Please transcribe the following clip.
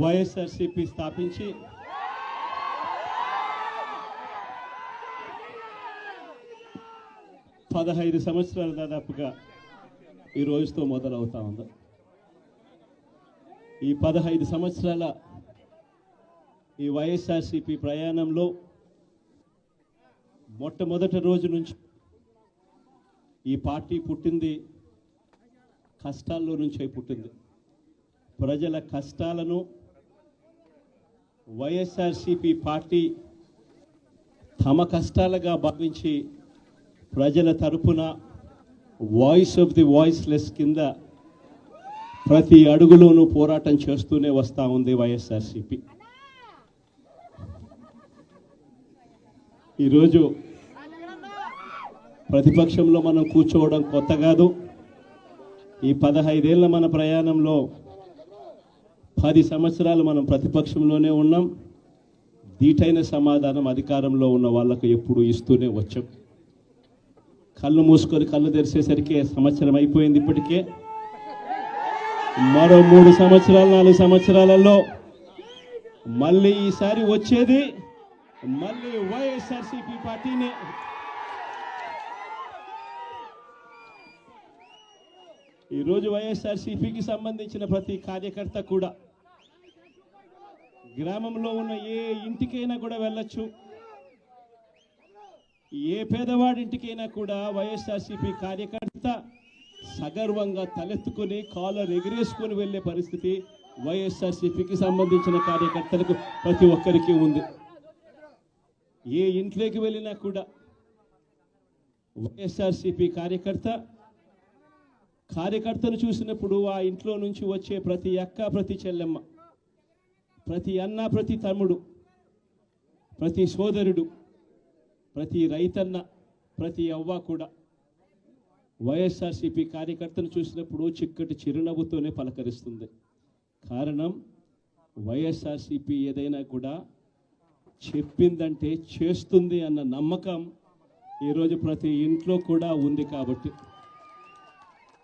వైఎస్ఆర్సీపీ స్థాపించి పదహైదు సంవత్సరాలు దాదాపుగా ఈ రోజుతో మొదలవుతా ఉంది. ఈ 15 సంవత్సరాల ఈ వైఎస్ఆర్సీపీ ప్రయాణంలో మొట్టమొదటి రోజు నుంచి ఈ పార్టీ పుట్టింది కష్టాల్లో నుంచే పుట్టింది. ప్రజల కష్టాలను వైఎస్ఆర్సీపీ పార్టీ తమ కష్టాలుగా భావించి ప్రజల తరపున వాయిస్ ఆఫ్ ది వాయిస్లెస్ కింద ప్రతి అడుగులోనూ పోరాటం చేస్తూనే వస్తూ ఉంది వైఎస్ఆర్సీపీ. ఈరోజు ప్రతిపక్షంలో మనం కూర్చోవడం కొత్త కాదు. ఈ 15 ఏళ్ల మన ప్రయాణంలో 10 సంవత్సరాలు మనం ప్రతిపక్షంలోనే ఉన్నాం. దీటైన సమాధానం అధికారంలో ఉన్న వాళ్ళకు ఎప్పుడు ఇస్తూనే వచ్చాం. కళ్ళు మూసుకొని కళ్ళు తెరిచేసరికి సంవత్సరం అయిపోయింది. ఇప్పటికే మరో 3 సంవత్సరాలు 4 సంవత్సరాలలో మళ్ళీ ఈసారి వచ్చేది మళ్ళీ వైఎస్ఆర్సీపీ పార్టీనే. ఈరోజు వైఎస్ఆర్సీపీకి సంబంధించిన ప్రతి కార్యకర్త కూడా గ్రామంలో ఉన్న ఏ ఇంటికైనా కూడా వెళ్ళొచ్చు. ఏ పేదవాడింటికైనా కూడా వైఎస్ఆర్సీపీ కార్యకర్త సగర్వంగా తలెత్తుకొని కాలర్ ఎగిరేసుకొని వెళ్ళే పరిస్థితి వైఎస్ఆర్సీపీకి సంబంధించిన కార్యకర్తలకు ప్రతి ఒక్కరికి ఉంది. ఏ ఇంట్లోకి వెళ్ళినా కూడా వైఎస్ఆర్సీపీ కార్యకర్తను చూసినప్పుడు ఆ ఇంట్లో నుంచి వచ్చే ప్రతి అక్క, ప్రతి చెల్లెమ్మ, ప్రతి అన్న, ప్రతి తమ్ముడు, ప్రతి సోదరుడు, ప్రతి రైతన్న, ప్రతి అవ్వ కూడా వైఎస్ఆర్సీపీ కార్యకర్తను చూసినప్పుడు చిక్కటి చిరునవ్వుతోనే పలకరిస్తుంది. కారణం వైఎస్ఆర్సీపీ ఏదైనా కూడా చెప్పిందంటే చేస్తుంది అన్న నమ్మకం ఈరోజు ప్రతి ఇంట్లో కూడా ఉంది. కాబట్టి